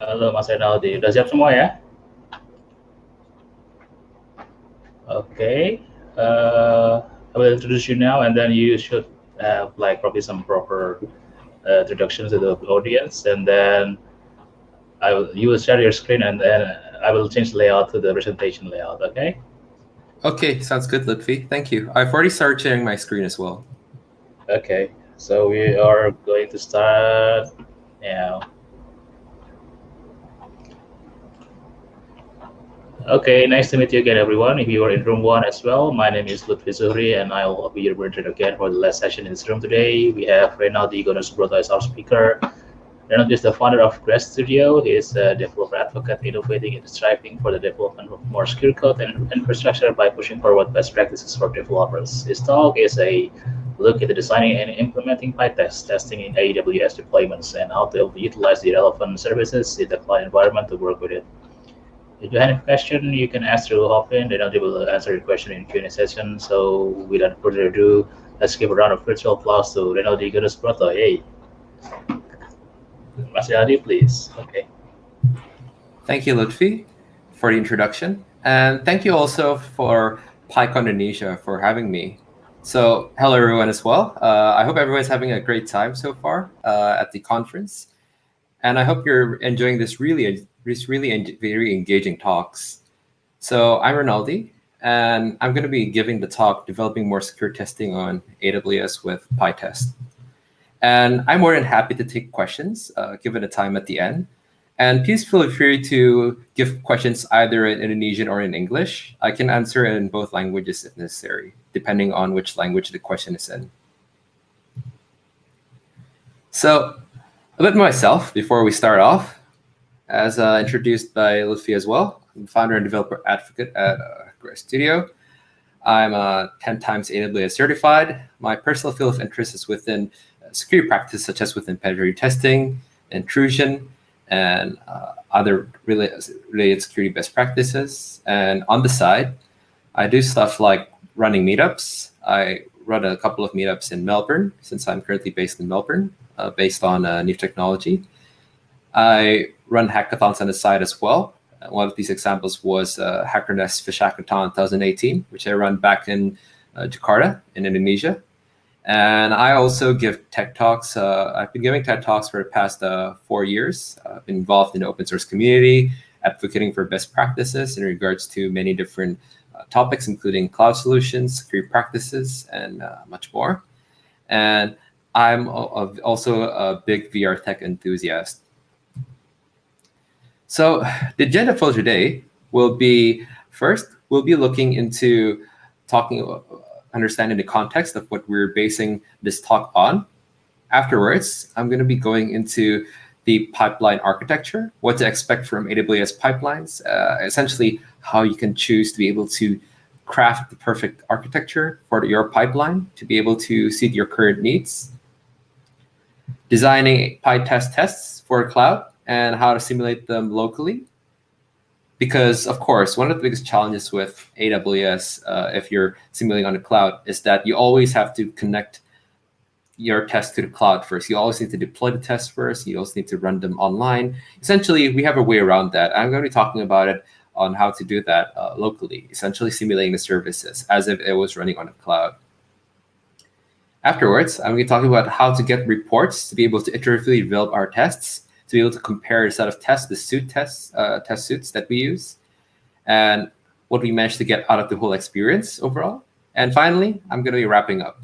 Halo Mas Renaldi, udah siap semua ya? Okay. I will introduce you now, and then you should have like probably some proper introductions to the audience, and then you will share your screen, and then I will change the layout to the presentation layout. Okay. Okay, sounds good, Lutfi. Thank you. I've already started sharing my screen as well. Okay. So we are going to start now. Okay, nice to meet you again, everyone. If you are in room one as well, my name is Lutfi Zuhri, and I will be your moderator again for the last session in this room today. We have Renaldi Gondosubroto as our speaker. Renaldi is the founder of Grass Studio. He is a developer advocate, innovating and striving for the development of more secure code and infrastructure by pushing forward best practices for developers. His talk is a look into designing and implementing PyTest, testing in AWS deployments, and how to utilize the relevant services in the cloud environment to work with it. If you have any question, you can ask through Hopin. Then they will answer your question in Q&A session. So without further ado, let's give a round of virtual applause to Renaldi Gondosubroto. Hey, Mas Renaldi, please. Okay. Thank you, Lutfi, for the introduction. And thank you also for PyCon Indonesia for having me. So hello, everyone, as well. I hope everyone's having a great time so far at the conference. And I hope you're enjoying this very engaging talks. So I'm Renaldi, and I'm going to be giving the talk, Developing More Secure Testing on AWS with PyTest. And I'm more than happy to take questions, given the time at the end. And please feel free to give questions either in Indonesian or in English. I can answer in both languages if necessary, depending on which language the question is in. So a bit myself before we start off. As introduced by Lutfi as well, I'm founder and developer advocate at Grass Studio. I'm 10 times AWS certified. My personal field of interest is within security practices, such as within penetrating testing, intrusion, and other related security best practices. And on the side, I do stuff like running meetups. I run a couple of meetups in Melbourne, since I'm currently based in Melbourne, based on new technology. I run hackathons on the side as well. One of these examples was HackerNest Fish Hackathon 2018, which I run back in Jakarta in Indonesia. And I also give TED Talks. I've been giving TED Talks for the past 4 years. I've been involved in the open source community, advocating for best practices in regards to many different topics, including cloud solutions, security practices, and much more. And I'm also a big VR tech enthusiast. So the agenda for today will be, first, we'll be looking into understanding the context of what we're basing this talk on. Afterwards, I'm going to be going into the pipeline architecture, what to expect from AWS pipelines, essentially how you can choose to be able to craft the perfect architecture for your pipeline to be able to suit your current needs. Designing PyTest tests for cloud and how to simulate them locally. Because, of course, one of the biggest challenges with AWS, if you're simulating on the cloud, is that you always have to connect your tests to the cloud first. You always need to deploy the tests first. You also need to run them online. Essentially, we have a way around that. I'm going to be talking about it on how to do that locally, essentially simulating the services as if it was running on the cloud. Afterwards, I'm going to be talking about how to get reports to be able to iteratively develop our tests, to be able to compare a set of tests, the test suits that we use, and what we managed to get out of the whole experience overall. And finally, I'm going to be wrapping up.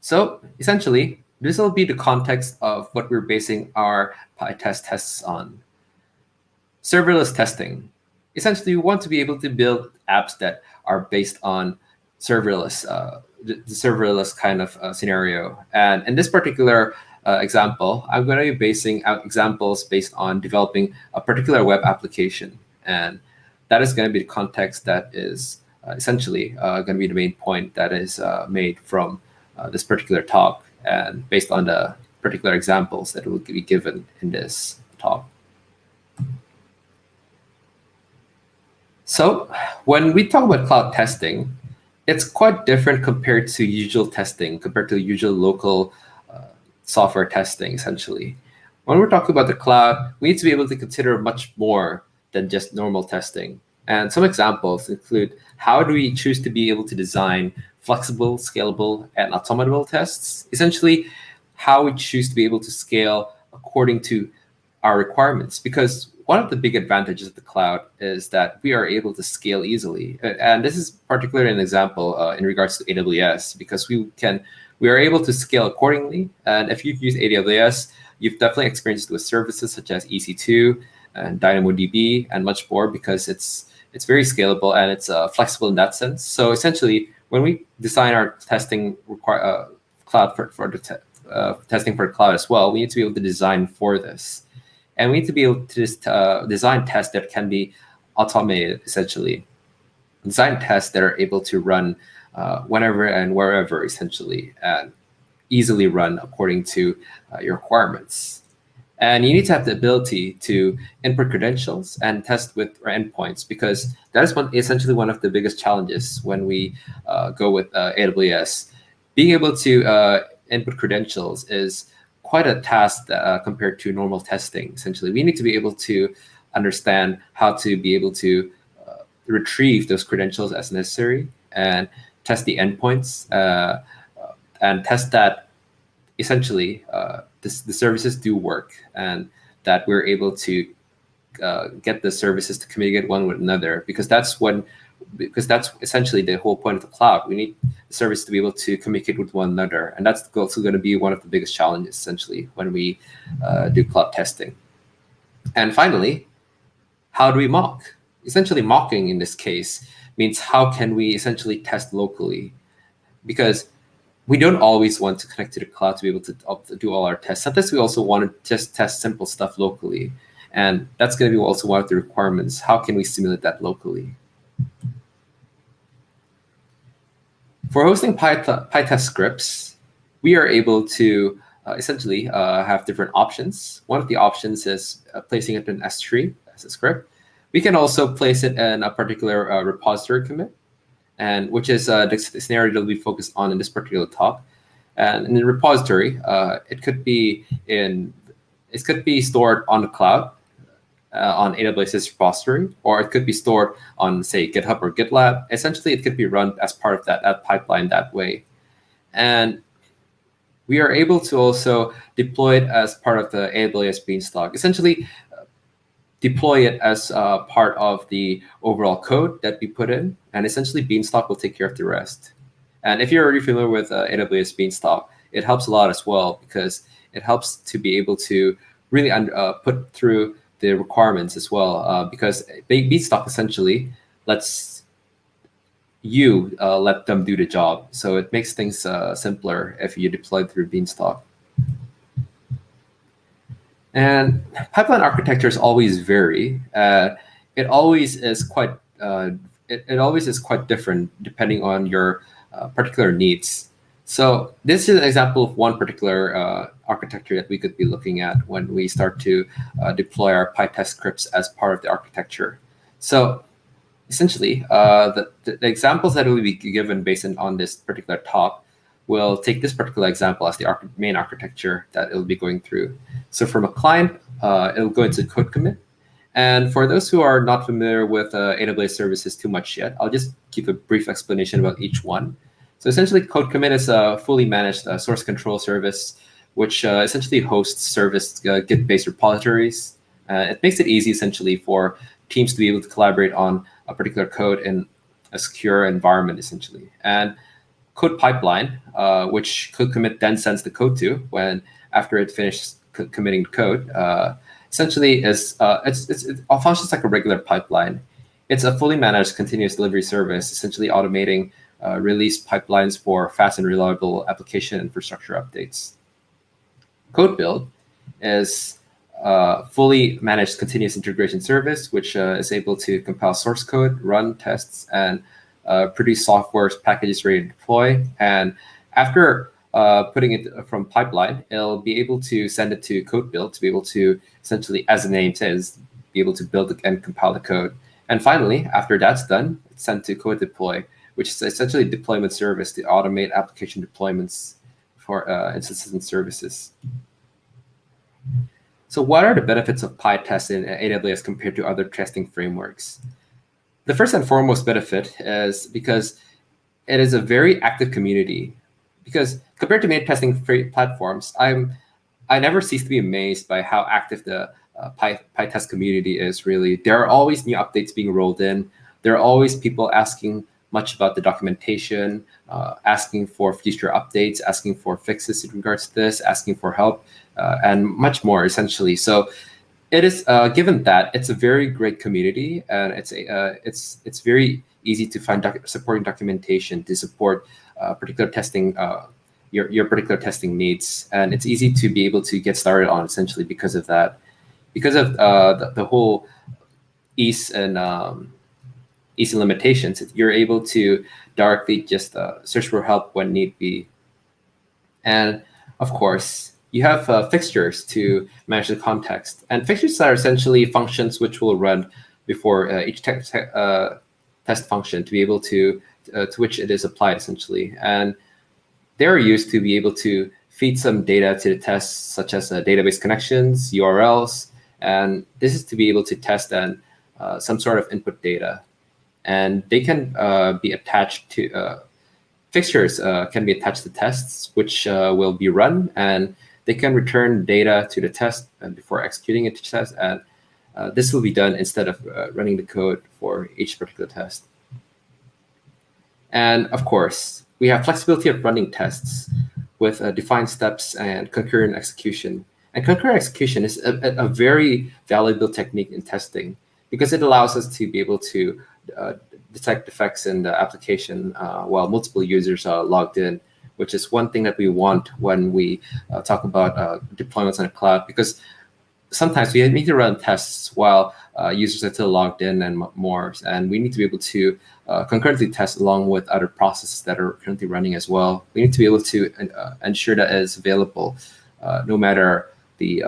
So essentially, this will be the context of what we're basing our PyTest tests on. Serverless testing. Essentially, we want to be able to build apps that are based on serverless, the serverless kind of scenario. And in this particular example, I'm going to be basing out examples based on developing a particular web application. And that is going to be the context that is essentially going to be the main point that is made from this particular talk, and based on the particular examples that will be given in this talk. So when we talk about cloud testing, it's quite different compared to usual testing, compared to usual local software testing, essentially. When we're talking about the cloud, we need to be able to consider much more than just normal testing. And some examples include how do we choose to be able to design flexible, scalable, and automatable tests? Essentially, how we choose to be able to scale according to our requirements. Because one of the big advantages of the cloud is that we are able to scale easily. And this is particularly an example in regards to AWS, because we are able to scale accordingly. And if you've used AWS, you've definitely experienced with services such as EC2 and DynamoDB and much more, because it's very scalable and it's flexible in that sense. So essentially, when we design our testing cloud for the testing for the cloud as well, we need to be able to design for this. And we need to be able to just design tests that can be automated, essentially. Design tests that are able to run whenever and wherever, essentially, and easily run according to your requirements. And you need to have the ability to input credentials and test with endpoints, because that is essentially one of the biggest challenges when we go with AWS. Being able to input credentials is quite a task compared to normal testing. Essentially, we need to be able to understand how to be able to retrieve those credentials as necessary and test the endpoints and test that essentially the services do work and that we're able to get the services to communicate one with another, because that's essentially the whole point of the cloud. We need the service to be able to communicate with one another, and that's also going to be one of the biggest challenges essentially when we do cloud testing. And finally, how do we mock? Essentially, mocking in this case means how can we essentially test locally, because we don't always want to connect to the cloud to be able to do all our tests. Sometimes we also want to just test simple stuff locally. And that's going to be also one of the requirements. How can we simulate that locally? For hosting PyTest scripts, we are able to essentially have different options. One of the options is placing it in S3 as a script. We can also place it in a particular repository commit, and which is the scenario that we focus on in this particular talk. And in the repository, it could be stored on the cloud on AWS's repository, or it could be stored on, say, GitHub or GitLab. Essentially, it could be run as part of that pipeline that way. And we are able to also deploy it as part of the AWS Beanstalk. Essentially, deploy it as part of the overall code that we put in, and essentially Beanstalk will take care of the rest. And if you're already familiar with AWS Beanstalk, it helps a lot as well, because it helps to be able to really put through the requirements as well, because Beanstalk essentially lets you let them do the job. So it makes things simpler if you deploy through Beanstalk. And pipeline architectures always vary. It always is quite different depending on your particular needs. So this is an example of one particular architecture that we could be looking at when we start to deploy our PyTest scripts as part of the architecture. So essentially, the examples that will be given based on this particular talk will take this particular example as the main architecture that it'll be going through. So from a client, it'll go into code commit. And for those who are not familiar with AWS services too much yet, I'll just give a brief explanation about each one. So essentially, code commit is a fully managed source control service, which essentially hosts service Git-based repositories. It makes it easy, essentially, for teams to be able to collaborate on a particular code in a secure environment, essentially. And code pipeline, which code commit then sends the code to when after it finishes committing the code, essentially it functions like a regular pipeline. It's a fully managed continuous delivery service, essentially automating release pipelines for fast and reliable application infrastructure updates. Code build is fully managed continuous integration service, which is able to compile source code, run tests, and produce software packages ready to deploy. And after putting it from pipeline, it'll be able to send it to code build to be able to essentially, as the name says, be able to build and compile the code. And finally, after that's done, it's sent to code deploy, which is essentially a deployment service to automate application deployments for instances and services. So what are the benefits of PyTest in AWS compared to other testing frameworks? The first and foremost benefit is because it is a very active community. Because compared to many testing platforms, I never cease to be amazed by how active the PyTest community is. Really, there are always new updates being rolled in. There are always people asking much about the documentation, asking for future updates, asking for fixes in regards to this, asking for help, and much more. Essentially, so it is given that it's a very great community, and it's very easy to find supporting documentation to support particular testing. Your particular testing needs, and it's easy to be able to get started on essentially because of that, because of the whole ease and limitations. You're able to directly just search for help when need be, and of course you have fixtures to manage the context, and fixtures are essentially functions which will run before each test function to be able to which it is applied essentially, and they're used to be able to feed some data to the tests, such as database connections, URLs, and this is to be able to test and some sort of input data. And they can be attached to fixtures can be attached to tests, which will be run, and they can return data to the test before executing it to test. And this will be done instead of running the code for each particular test. And of course, we have flexibility of running tests with defined steps and concurrent execution. And concurrent execution is a very valuable technique in testing because it allows us to be able to detect defects in the application while multiple users are logged in, which is one thing that we want when we talk about deployments on the cloud, because sometimes we need to run tests while users are still logged in and more, and we need to be able to concurrently test along with other processes that are currently running as well. We need to be able to ensure that it is available no matter the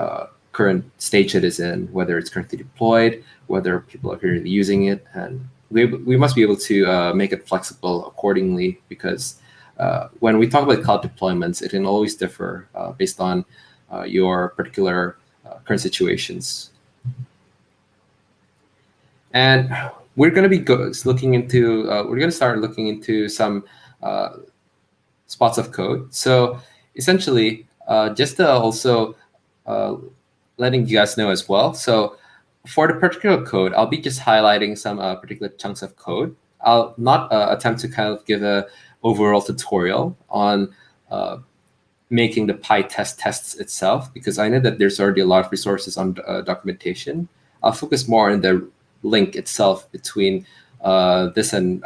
current stage it is in, whether it's currently deployed, whether people are currently using it, and we must be able to make it flexible accordingly, because when we talk about cloud deployments, it can always differ based on your particular current situations. And we're going to be looking into we're going to start looking into some spots of code. So essentially, just to also letting you guys know as well. So for the particular code, I'll be just highlighting some particular chunks of code. I'll not attempt to kind of give a overall tutorial on making the PyTest tests itself, because I know that there's already a lot of resources on documentation. I'll focus more on the link itself between this and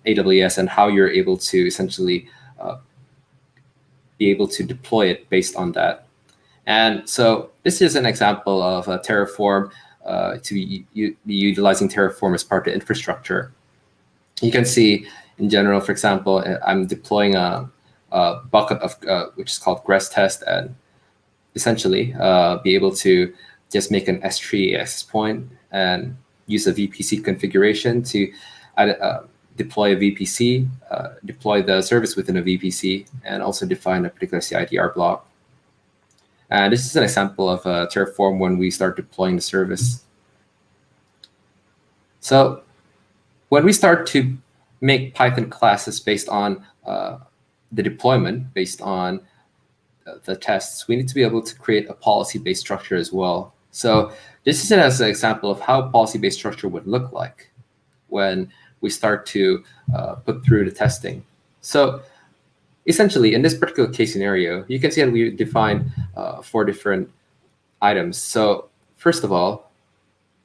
AWS and how you're able to essentially be able to deploy it based on that. And so this is an example of Terraform, to be utilizing Terraform as part of the infrastructure. You can see in general, for example, I'm deploying a bucket of which is called Gress test, and essentially be able to just make an S3 access point and use a VPC configuration to deploy a VPC, deploy the service within a VPC, and also define a particular CIDR block. And this is an example of Terraform when we start deploying the service. So when we start to make Python classes based on the deployment, based on the tests, we need to be able to create a policy-based structure as well. So this is as an example of how policy-based structure would look like when we start to put through the testing. So essentially, in this particular case scenario, you can see that we define 4 different items. So first of all,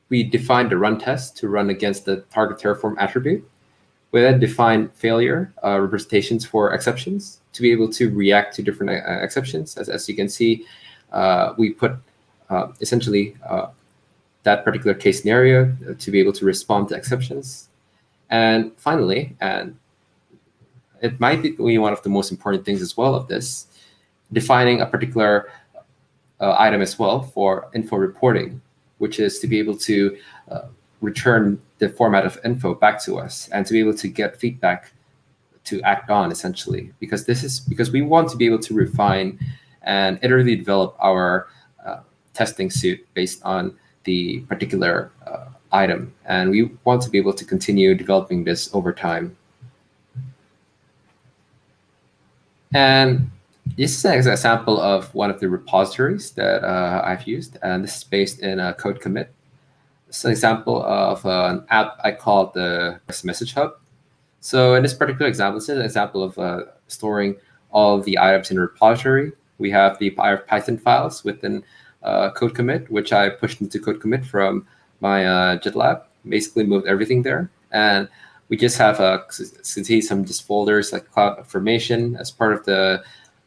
we define the run test to run against the target Terraform attribute. We then define failure representations for exceptions to be able to react to different exceptions. As you can see, we put essentially that particular case scenario to be able to respond to exceptions. And finally, and it might be one of the most important things as well of this, defining a particular item as well for info reporting, which is to be able to return the format of info back to us and to be able to get feedback to act on, essentially, because we want to be able to refine and iteratively develop our testing suit based on the particular item. And we want to be able to continue developing this over time. And this is an example of one of the repositories that I've used, and this is based in a code commit. It's an example of an app I call the message hub. So in this particular example, this is an example of storing all the items in a repository. We have the Python files within code commit, which I pushed into code commit from my GitLab, basically moved everything there. And we just have some just folders like CloudFormation as part of the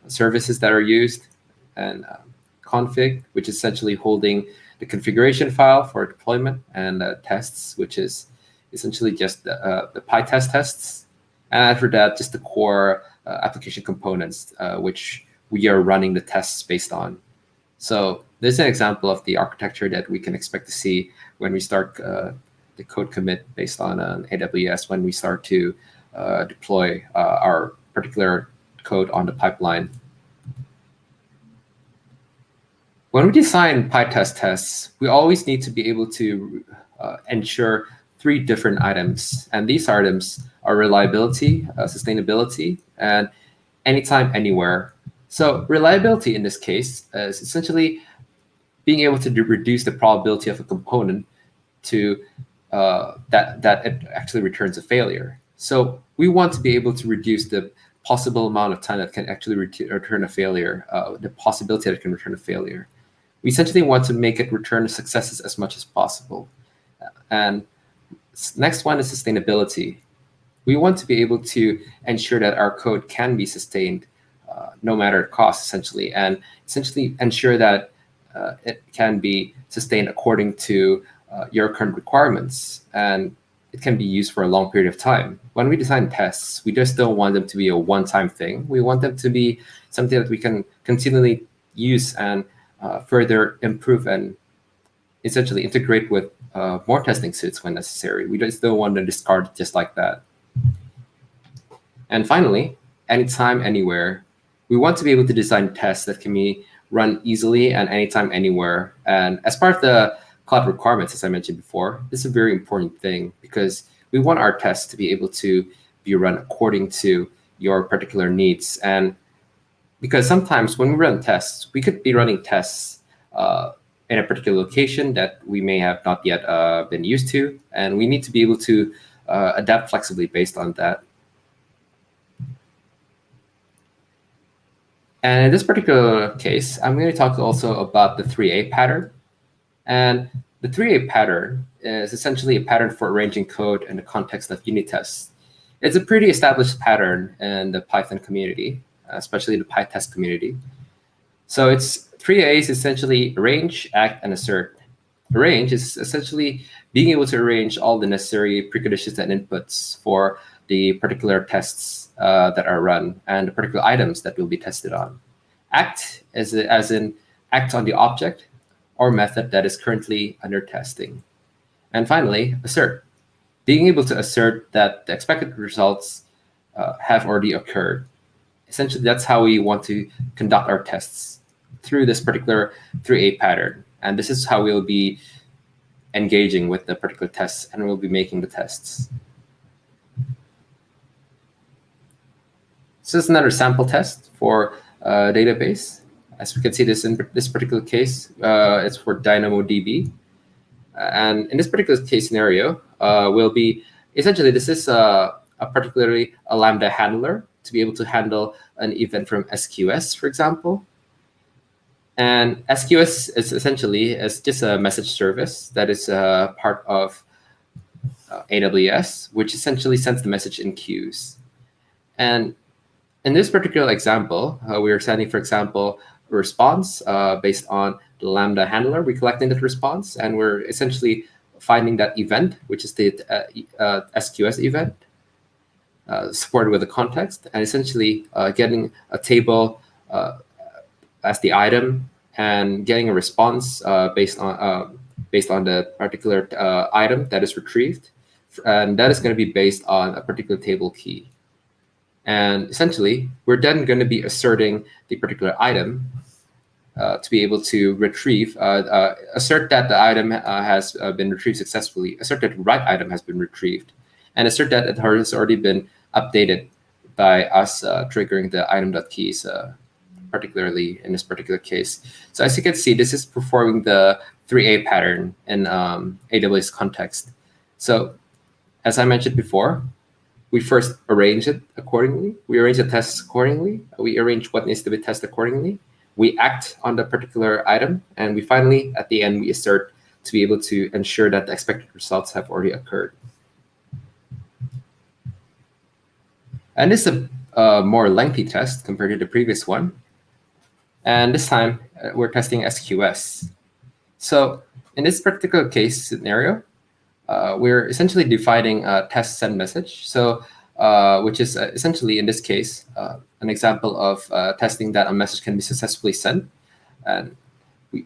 services that are used, and config, which is essentially holding the configuration file for deployment, and tests, which is essentially just the PyTest tests. And after that, just the core application components, which we are running the tests based on. So this is an example of the architecture that we can expect to see when we start the code commit based on AWS, when we start to deploy our particular code on the pipeline. When we design PyTest tests, we always need to be able to ensure 3 different items. And these items are reliability, sustainability, and anytime, anywhere. So reliability in this case is essentially being able to reduce the probability of a component to that it actually returns a failure. So we want to be able to reduce the possible amount of time that can actually return a failure, the possibility that it can return a failure. We essentially want to make it return successes as much as possible. And next one is sustainability. We want to be able to ensure that our code can be sustained no matter the cost, essentially, and essentially ensure that it can be sustained according to your current requirements, and it can be used for a long period of time. When we design tests, we just don't want them to be a one-time thing. We want them to be something that we can continually use and further improve and essentially integrate with more testing suits when necessary. We just don't want to discard it just like that. And finally, anytime, anywhere. We want to be able to design tests that can be run easily and anytime, anywhere. And as part of the cloud requirements, as I mentioned before, this is a very important thing because we want our tests to be able to be run according to your particular needs. And because sometimes when we run tests, we could be running tests in a particular location that we may have not yet been used to, and we need to be able to adapt flexibly based on that. And in this particular case, I'm going to talk also about the 3A pattern. And the 3A pattern is essentially a pattern for arranging code in the context of unit tests. It's a pretty established pattern in the Python community, especially the PyTest community. So it's 3A is essentially arrange, act, and assert. Arrange is essentially being able to arrange all the necessary preconditions and inputs for the particular tests that are run and the particular items that will be tested on. Act as in act on the object or method that is currently under testing. And finally, assert, being able to assert that the expected results have already occurred. Essentially, that's how we want to conduct our tests, through this particular 3A pattern. And this is how we'll be engaging with the particular tests, and we'll be making the tests. So this is another sample test for a database. As we can see this in this particular case, it's for DynamoDB. And in this particular case scenario, will be essentially this is particularly a Lambda handler to be able to handle an event from SQS, for example. And SQS is essentially just a message service that is part of AWS, which essentially sends the message in queues. And in this particular example, we are sending, for example, a response based on the Lambda handler. We're collecting that response, and we're essentially finding that event, which is the SQS event, supported with the context, and essentially getting a table as the item and getting a response based on the particular item that is retrieved, and that is going to be based on a particular table key. And essentially, we're then going to be asserting the particular item to be able to retrieve, assert that the item has been retrieved successfully, assert that the right item has been retrieved, and assert that it has already been updated by us triggering the item.keys, particularly in this particular case. So as you can see, this is performing the 3A pattern in AWS context. So as I mentioned before, we first arrange it accordingly. We arrange the tests accordingly. We arrange what needs to be tested accordingly. We act on the particular item. And we finally, at the end, we assert to be able to ensure that the expected results have already occurred. And this is a more lengthy test compared to the previous one. And this time, we're testing SQS. So in this particular case scenario, we're essentially defining a test send message. So which is essentially, in this case, an example of testing that a message can be successfully sent. And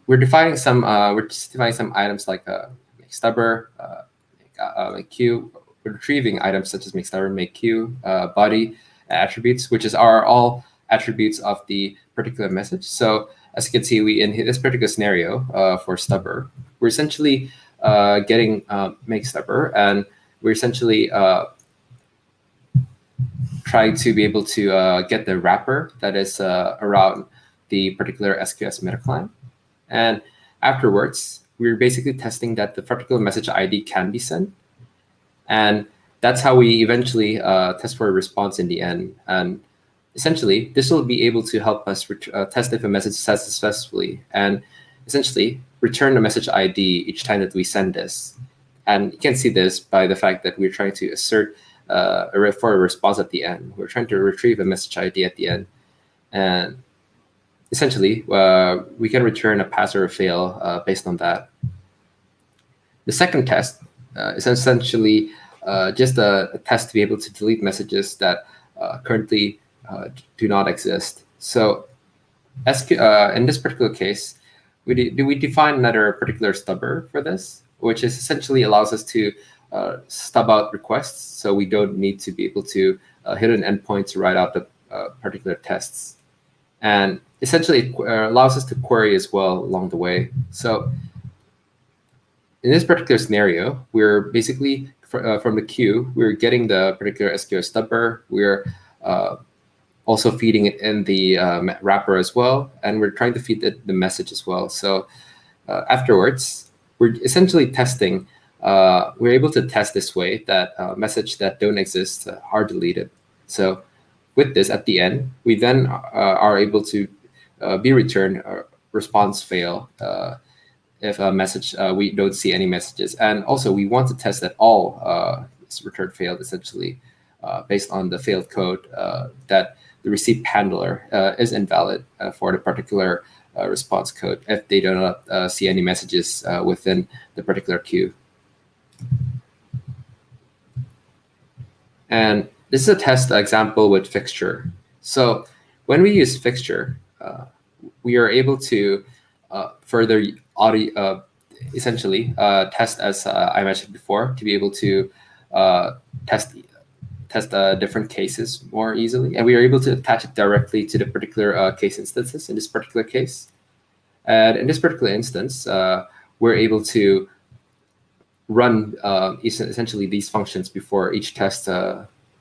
we're defining some items like make stubber, make queue. We're retrieving items such as make stubber, make queue, body, attributes, which are all attributes of the particular message. So as you can see, we in this particular scenario for stubber, we're essentially getting make stubber, and we're essentially trying to be able to get the wrapper that is around the particular SQS meta client. And afterwards, we're basically testing that the particular message ID can be sent. And that's how we eventually test for a response in the end. And essentially, this will be able to help us test if a message is successfully, and essentially return the message ID each time that we send this. And you can see this by the fact that we're trying to assert for a response at the end. We're trying to retrieve a message ID at the end. And essentially, we can return a pass or a fail based on that. The second test is essentially just a test to be able to delete messages that currently do not exist. So in this particular case, we define another particular stubber for this, which is essentially allows us to stub out requests, so we don't need to be able to hit an endpoint to write out the particular tests. And essentially, it allows us to query as well along the way. So in this particular scenario, we're basically, from the queue, we're getting the particular SQL stubber. We're also feeding it in the wrapper as well, and we're trying to feed the message as well. So afterwards, we're essentially testing. We're able to test this way that message that don't exist are deleted. So with this, at the end, we then are able to be returned a response fail if a message we don't see any messages. And also, we want to test that all is returned failed, essentially, based on the failed code that the receipt handler is invalid for the particular response code if they do not see any messages within the particular queue. And this is a test example with Fixture. So when we use Fixture, we are able to further essentially test, as I mentioned before, to be able to test different cases more easily. And we are able to attach it directly to the particular case instances in this particular case. And in this particular instance, we're able to run essentially these functions before each test,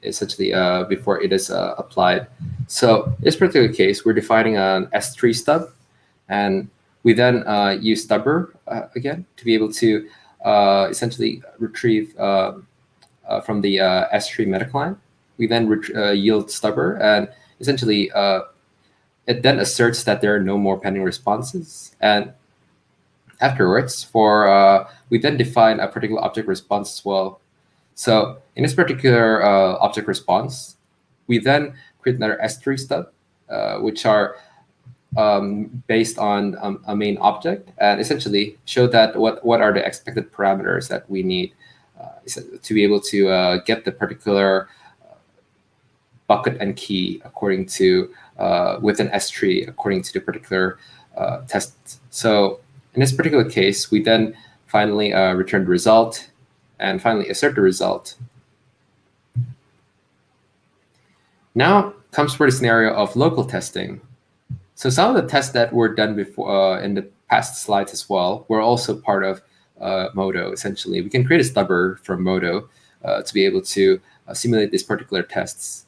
essentially before it is applied. So in this particular case, we're defining an S3 stub, and we then use stubber again to be able to essentially retrieve from the S3 meta client. We then yield stubber, and essentially it then asserts that there are no more pending responses. And afterwards, we then define a particular object response as well. So in this particular object response, we then create another S3 stub, which are based on a main object, and essentially show that what are the expected parameters that we need to be able to get the particular bucket and key according to within S3 according to the particular test. So in this particular case, we then finally return the result and finally assert the result. Now comes for the scenario of local testing. So some of the tests that were done before in the past slides as well were also part of Modo. Essentially, we can create a stubber from Modo to be able to simulate these particular tests.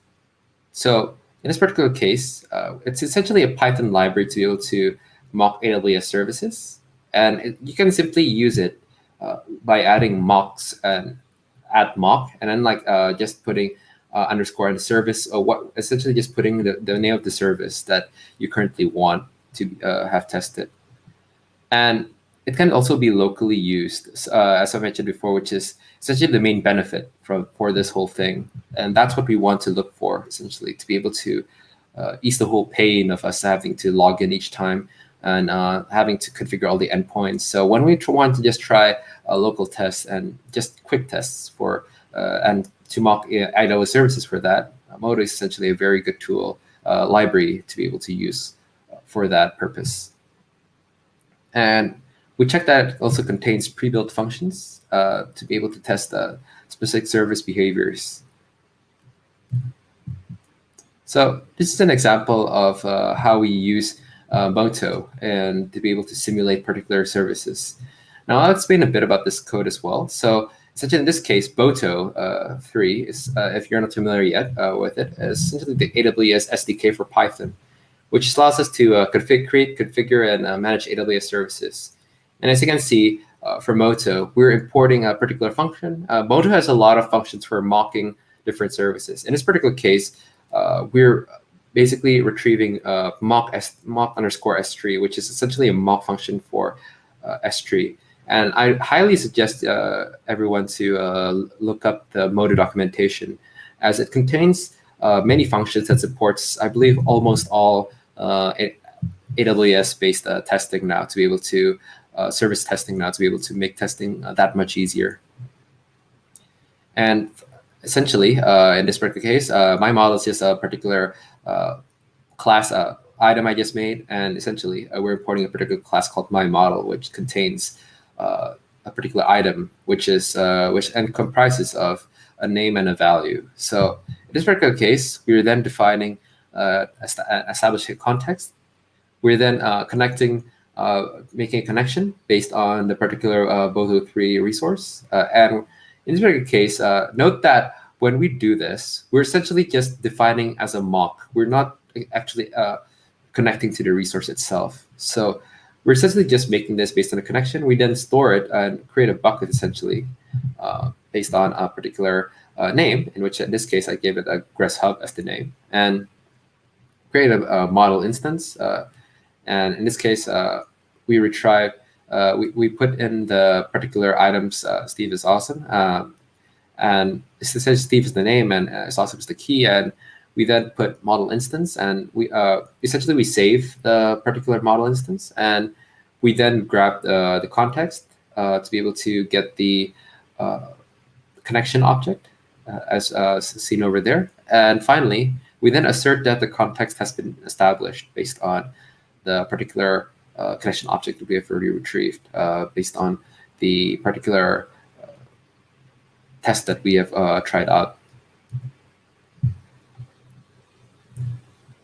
So in this particular case, it's essentially a Python library to be able to mock AWS services, and you can simply use it by adding mocks and add mock, and then just putting underscore in the service, or what essentially just putting the name of the service that you currently want to have tested. And it can also be locally used, as I mentioned before, which is essentially the main benefit for this whole thing. And that's what we want to look for, essentially, to be able to ease the whole pain of us having to log in each time and having to configure all the endpoints. So when we want to just try a local test and just quick tests for and to mock AWS services for that, Modo is essentially a very good tool, library to be able to use for that purpose. And we check that it also contains pre-built functions to be able to test specific service behaviors. So this is an example of how we use Moto and to be able to simulate particular services. Now I'll explain a bit about this code as well. So essentially in this case, Moto 3 is, if you're not familiar yet with it, is essentially the AWS SDK for Python, which allows us to create, configure, and manage AWS services. And as you can see, for Moto, we're importing a particular function. Moto has a lot of functions for mocking different services. In this particular case, we're basically retrieving mock underscore S3, which is essentially a mock function for S3. And I highly suggest everyone to look up the Moto documentation, as it contains many functions that supports, I believe, almost all AWS-based testing now, to be able to service testing now, to be able to make testing that much easier. And essentially, in this particular case, my model is just a particular class item I just made, and essentially we're importing a particular class called my model, which contains a particular item, which comprises of a name and a value. So in this particular case, we're then defining establishing context. We're then making a connection based on the particular Moto 3 resource. And in this particular case, note that when we do this, we're essentially just defining as a mock. We're not actually connecting to the resource itself. So we're essentially just making this based on a connection. We then store it and create a bucket, essentially, based on a particular name, in which in this case, I gave it a Gress Hub as the name, and create a model instance. And in this case, we retrieve, we put in the particular items. Steve is awesome. And it says Steve is the name, and it's awesome is the key. And we then put model instance, and we essentially we save the particular model instance, and we then grab the context to be able to get the connection object as seen over there. And finally, we then assert that the context has been established based on the particular connection object that we have already retrieved based on the particular test that we have tried out.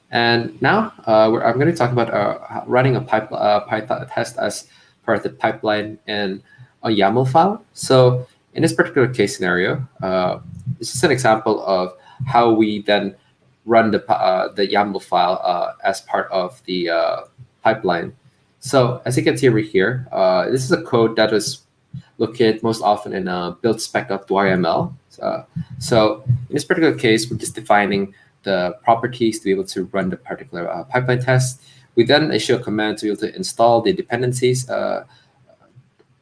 And now I'm going to talk about running a Python test as part of the pipeline in a YAML file. So in this particular case scenario, this is an example of how we then run the YAML file as part of the pipeline. So as you can see over here, this is a code that is located most often in build spec.yml. So in this particular case, we're just defining the properties to be able to run the particular pipeline test. We then issue a command to be able to install the dependencies that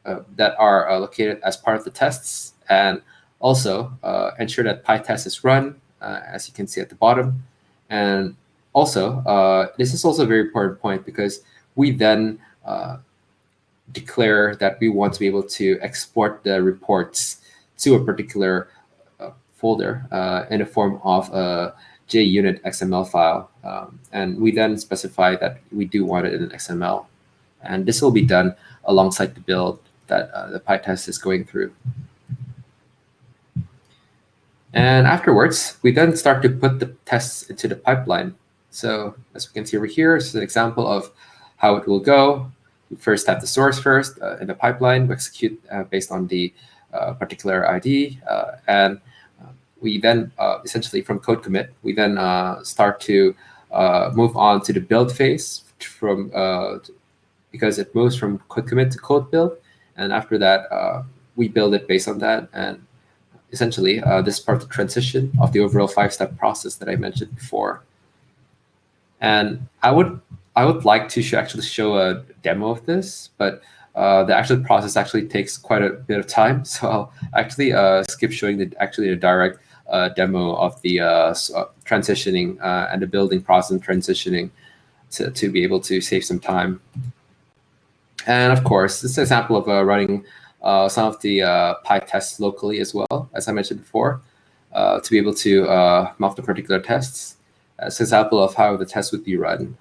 are located as part of the tests, and also ensure that PyTest is run, as you can see at the bottom. And also, this is also a very important point, because we then declare that we want to be able to export the reports to a particular folder in the form of a JUnit XML file. And we then specify that we do want it in XML. And this will be done alongside the build that the PyTest is going through. And afterwards, we then start to put the tests into the pipeline. So as we can see over here, it's an example of how it will go. We first have the source first in the pipeline. We execute based on the particular ID. And we then, essentially from code commit, we then start to move on to the build phase from because it moves from code commit to code build. And after that, we build it based on that. And essentially, this is part of the transition of the overall 5-step process that I mentioned before. And I would like to actually show a demo of this, but the actual process actually takes quite a bit of time. So I'll actually skip showing the direct demo of the transitioning and the building process and transitioning to be able to save some time. And of course, this is an example of running some of the PyTests locally as well, as I mentioned before, to be able to mount the particular tests. As an example of how the test would be run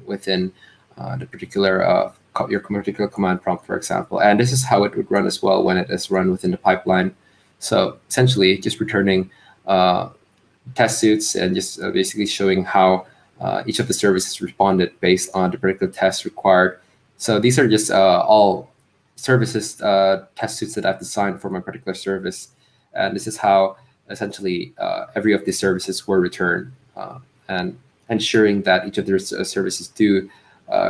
within the particular your particular command prompt, for example. And this is how it would run as well when it is run within the pipeline. So essentially, just returning test suits and just basically showing how each of the services responded based on the particular test required. So these are just all services test suits that I've designed for my particular service. And this is how essentially every of these services were returned, and ensuring that each of their services do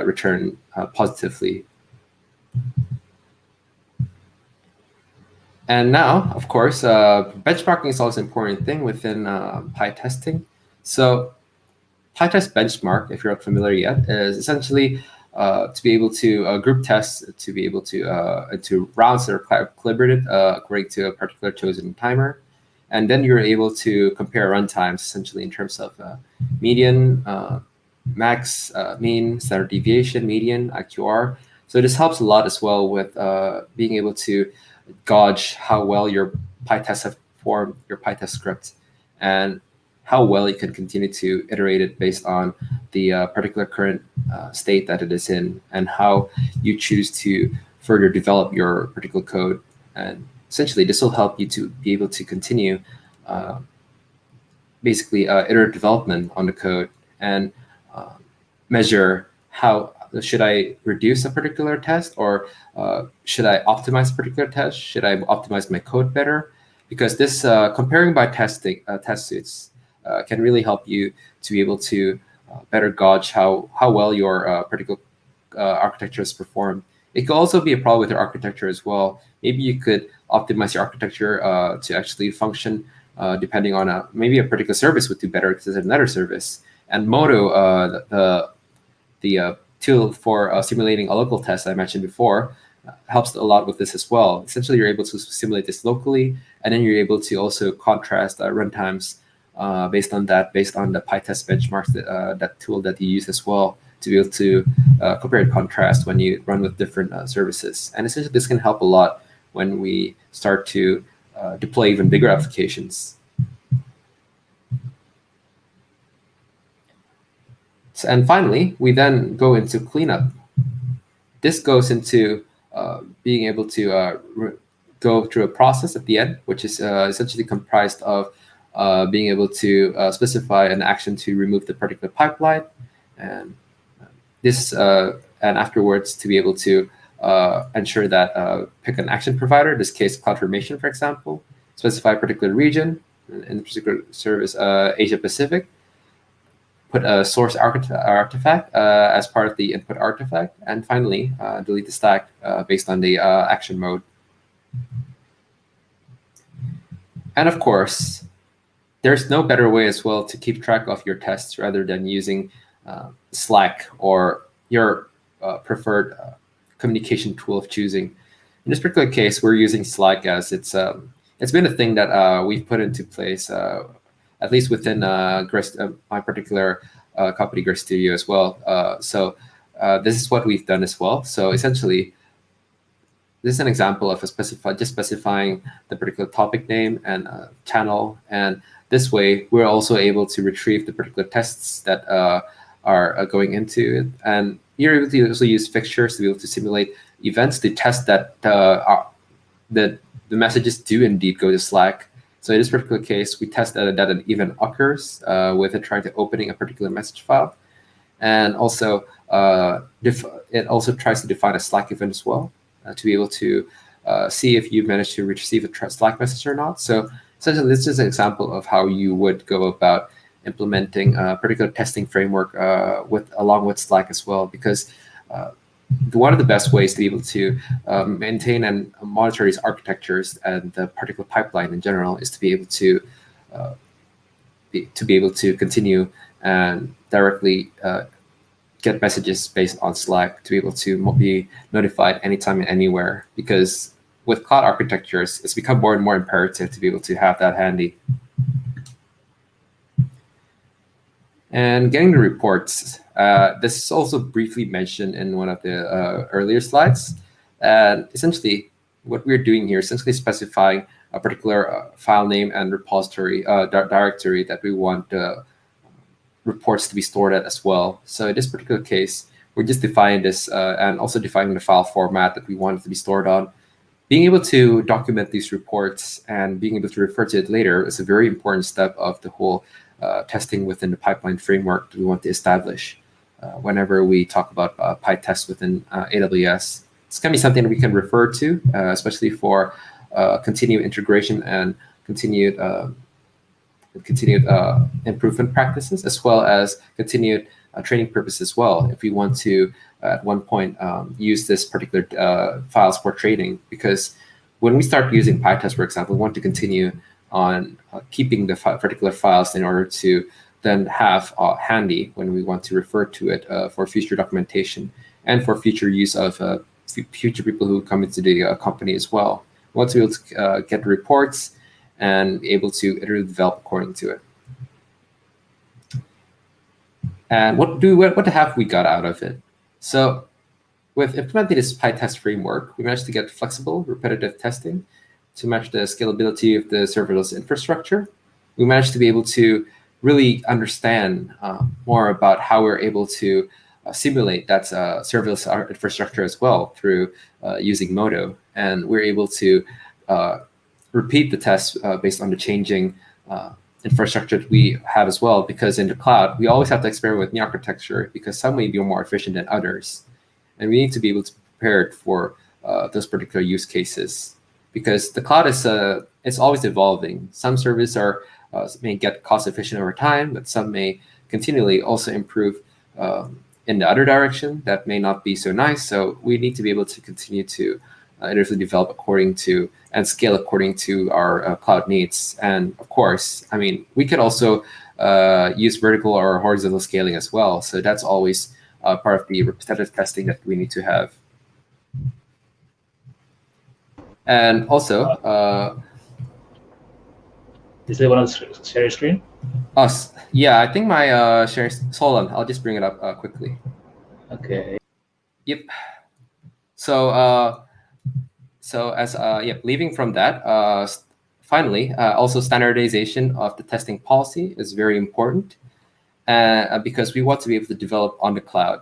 return positively. And now, of course, benchmarking is also an important thing within PyTesting. So PyTest benchmark, if you're not familiar yet, is essentially to be able to group tests, to be able to rounds that are calibrated according to a particular chosen timer. And then you're able to compare runtimes, essentially in terms of median, max, mean, standard deviation, median, IQR. So this helps a lot as well with being able to gauge how well your PyTests have performed, your PyTest script, and how well you can continue to iterate it based on the particular current state that it is in, and how you choose to further develop your particular code. And essentially, this will help you to be able to continue basically iterative development on the code and measure how should I reduce a particular test, or should I optimize a particular test? Should I optimize my code better? Because this comparing by testing test suits can really help you to be able to better gauge how well your particular architecture has performed. It could also be a problem with your architecture as well. Maybe you could optimize your architecture to actually function depending on maybe a particular service would do better than another service. And Modo, the tool for simulating a local test I mentioned before, helps a lot with this as well. Essentially, you're able to simulate this locally, and then you're able to also contrast runtimes based on the PyTest benchmarks, that tool that you use as well, to be able to compare and contrast when you run with different services. And essentially, this can help a lot when we start to deploy even bigger applications. So, and finally, we then go into cleanup. This goes into being able to go through a process at the end, which is essentially comprised of being able to specify an action to remove the particular pipeline, and this and afterwards to be able to ensure that pick an action provider, in this case CloudFormation, for example, specify a particular region, in the particular service Asia Pacific, put a source artifact as part of the input artifact, and finally delete the stack based on the action mode. And of course, there's no better way as well to keep track of your tests rather than using Slack or your preferred communication tool of choosing. In this particular case, we're using Slack as it's been a thing that we've put into place, at least within my particular company, Gray Studio, as well. So this is what we've done as well. So essentially, this is an example of just specifying the particular topic name and channel. And this way, we're also able to retrieve the particular tests that are going into it. And you're able to also use fixtures to be able to simulate events to test that the messages do indeed go to Slack. So in this particular case, we test that an event occurs with it trying to opening a particular message file. And also, it also tries to define a Slack event as well to be able to see if you managed to receive a Slack message or not. So essentially, this is an example of how you would go about implementing a particular testing framework along with Slack as well, because one of the best ways to be able to maintain and monitor these architectures and the particular pipeline in general is to be able to continue and directly get messages based on Slack, to be able to be notified anytime and anywhere. Because with cloud architectures, it's become more and more imperative to be able to have that handy. And getting the reports, this is also briefly mentioned in one of the earlier slides. And essentially, what we're doing here is essentially specifying a particular file name and repository directory that we want reports to be stored at as well. So in this particular case, we're just defining this and also defining the file format that we want it to be stored on. Being able to document these reports and being able to refer to it later is a very important step of the whole testing within the pipeline framework that we want to establish. Whenever we talk about PyTest within AWS, it's going to be something that we can refer to, especially for continued integration and continued improvement practices, as well as continued training purposes as well. If we want to, at one point, use this particular files for training, because when we start using PyTest, for example, we want to continue on keeping the particular files in order to then have handy when we want to refer to it for future documentation and for future use of future people who come into the company as well. We want to be able to get the reports and be able to iteratively develop according to it. And what have we got out of it? So with implementing this PyTest framework, we managed to get flexible, repetitive testing to match the scalability of the serverless infrastructure. We managed to be able to really understand more about how we're able to simulate that serverless infrastructure as well through using Modo. And we're able to repeat the tests based on the changing infrastructure that we have as well, because in the cloud, we always have to experiment with new architecture because some may be more efficient than others. And we need to be able to be prepared for those particular use cases, because the cloud is it's always evolving. Some services may get cost efficient over time, but some may continually also improve in the other direction that may not be so nice. So we need to be able to continue to iteratively develop according to and scale according to our cloud needs. And of course, I mean, we could also use vertical or horizontal scaling as well. So that's always part of the repetitive testing that we need to have. And also, is there one to share your screen? Yeah, I think my sharing. Hold on, I'll just bring it up quickly. Okay. Yep. So as leaving from that, finally, also standardization of the testing policy is very important, because we want to be able to develop on the cloud.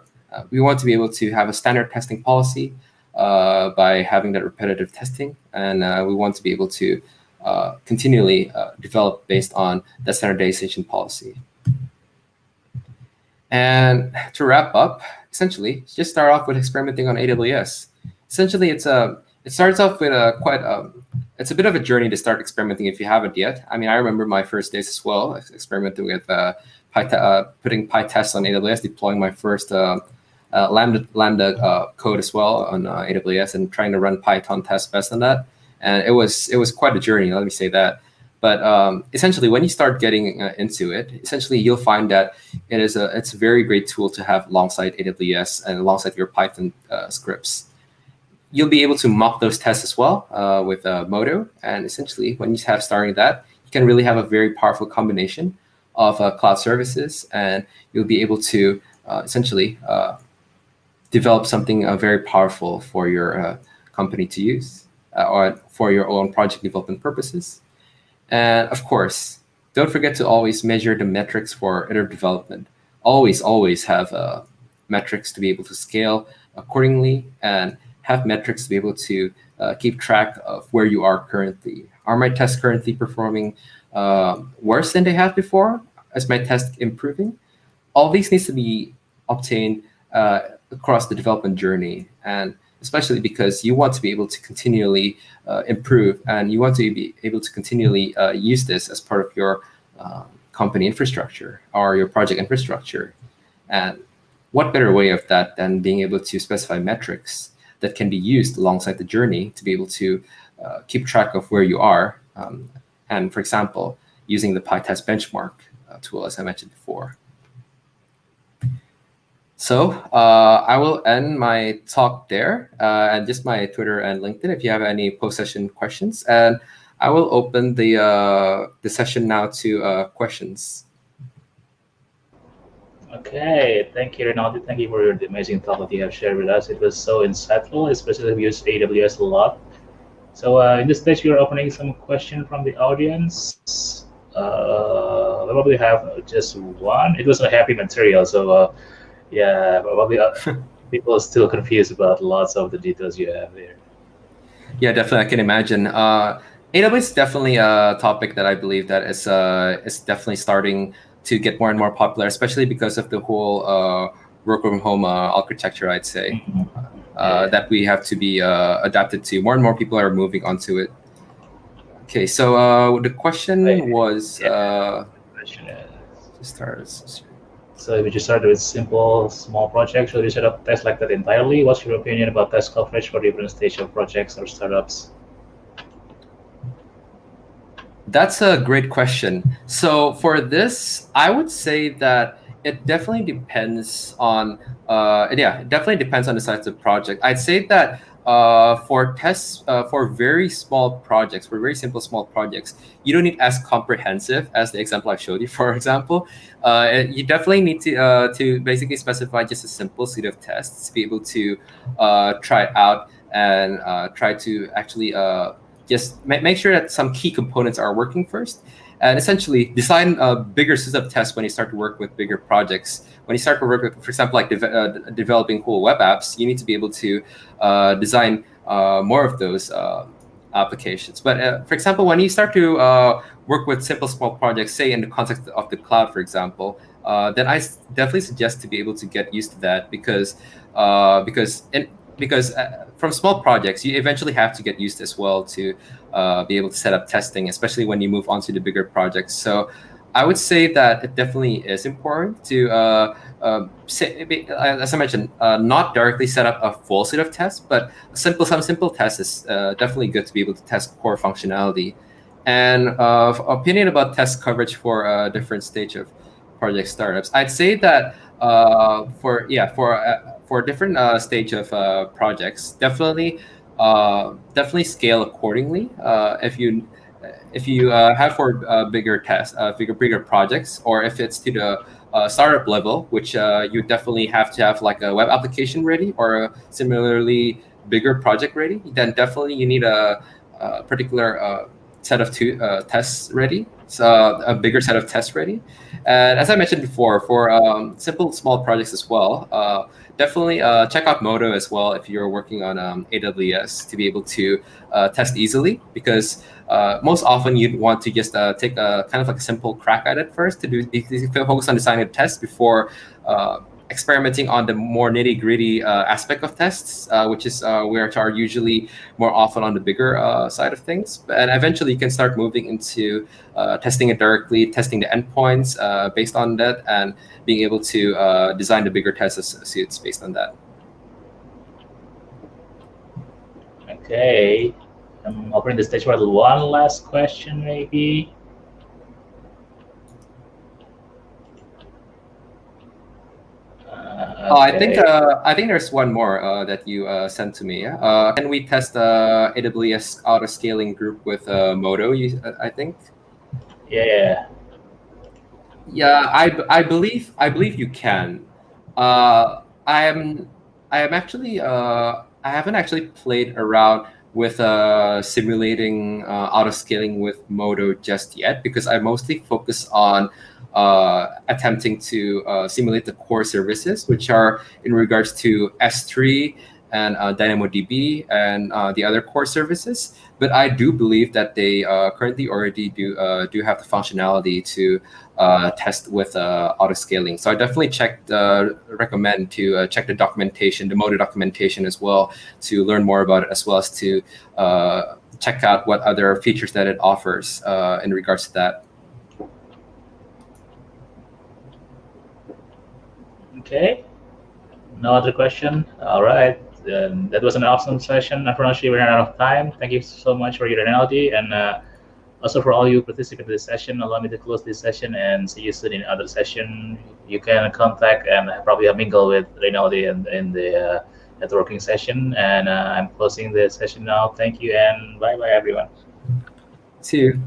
We want to be able to have a standard testing policy by having that repetitive testing, and we want to be able to continually develop based on the standardization policy. And to wrap up, essentially, just start off with experimenting on AWS. Essentially, it starts off with it's a bit of a journey to start experimenting if you haven't yet. I mean, I remember my first days as well, experimenting with putting PyTest on AWS, deploying my first Lambda code as well on AWS, and trying to run Python test best on that. And it was quite a journey, let me say that. But essentially, when you start getting into it, essentially you'll find that it's a very great tool to have alongside AWS and alongside your Python scripts. You'll be able to mock those tests as well with Modo. And essentially, when you have starting that, you can really have a very powerful combination of cloud services, and you'll be able to essentially develop something very powerful for your company to use or for your own project development purposes. And of course, don't forget to always measure the metrics for iterative development. Always have metrics to be able to scale accordingly, and have metrics to be able to keep track of where you are currently, Are my tests currently performing worse than they have before? Is my test improving? All these needs to be obtained across the development journey, and especially because you want to be able to continually improve, and you want to be able to continually use this as part of your company infrastructure or your project infrastructure. And what better way of that than being able to specify metrics that can be used alongside the journey to be able to keep track of where you are. And for example, using the PyTest benchmark tool, as I mentioned before. So I will end my talk there, and just my Twitter and LinkedIn if you have any post-session questions. And I will open the session now to questions. Okay, thank you, Renaldi. Thank you for your amazing talk that you have shared with us. It was so insightful, especially if you use AWS a lot. So in this stage, we are opening some question from the audience. We probably have just one. It was a happy material, so yeah, probably people are still confused about lots of the details you have there. Yeah, definitely, I can imagine. AWS is definitely a topic that I believe that is definitely starting to get more and more popular, especially because of the whole work from home architecture, I'd say. That we have to be adapted to. More and more people are moving onto it. Okay, so the question was to start. So if you just start with simple, small projects, should you set up tests like that entirely? What's your opinion about test coverage for different stage of projects or startups? That's a great question. So for this, I would say that it definitely depends on it definitely depends on the size of the project. I'd say that for tests for very small projects, for very simple small projects, you don't need as comprehensive as the example I showed you. For example, you definitely need to basically specify just a simple suite of tests to be able to try it out and try to actually just make sure that some key components are working first, and essentially design a bigger system of tests when you start to work with bigger projects. When you start to work with, for example, like developing whole web apps, you need to be able to design more of those applications. But for example, when you start to work with simple small projects, say in the context of the cloud, for example, then I definitely suggest to be able to get used to that because from small projects, you eventually have to get used as well to be able to set up testing, especially when you move on to the bigger projects. So I would say that it definitely is important to, as I mentioned, not directly set up a full set of tests, but some simple tests is definitely good to be able to test core functionality. And opinion about test coverage for a different stage of project startups, I'd say that for different stage of projects, definitely scale accordingly. If you have for bigger tests, bigger projects, or if it's to the startup level, which you definitely have to have like a web application ready or a similarly bigger project ready, then definitely you need a particular set of tests ready, so a bigger set of tests ready. And as I mentioned before, for simple small projects as well, definitely check out Modo as well if you're working on AWS to be able to test easily, because most often you'd want to just take a kind of like a simple crack at it first to focus on designing a test before experimenting on the more nitty-gritty aspect of tests, which is which are usually more often on the bigger side of things. And eventually you can start moving into testing it directly, testing the endpoints based on that, and being able to design the bigger test suites based on that. Okay, I'm opening the stage for one last question, maybe. Okay. I think there's one more that you sent to me. Can we test the AWS auto scaling group with Modo? I think. Yeah. Yeah, I believe you can. I am actually I haven't actually played around with simulating auto scaling with Modo just yet, because I mostly focus on attempting to simulate the core services, which are in regards to S3 and DynamoDB and the other core services. But I do believe that they currently already do have the functionality to test with auto scaling. So I definitely recommend to check the documentation, the Modo documentation as well, to learn more about it, as well as to check out what other features that it offers in regards to that. Okay, no other question. All right, that was an awesome session. Unfortunately, we ran out of time. Thank you so much for your Renaldi, and also for all you participating in this session. Allow me to close this session and see you soon in another session. You can contact and probably mingle with Renaldi in the networking session. And I'm closing the session now. Thank you, and bye bye everyone. See you.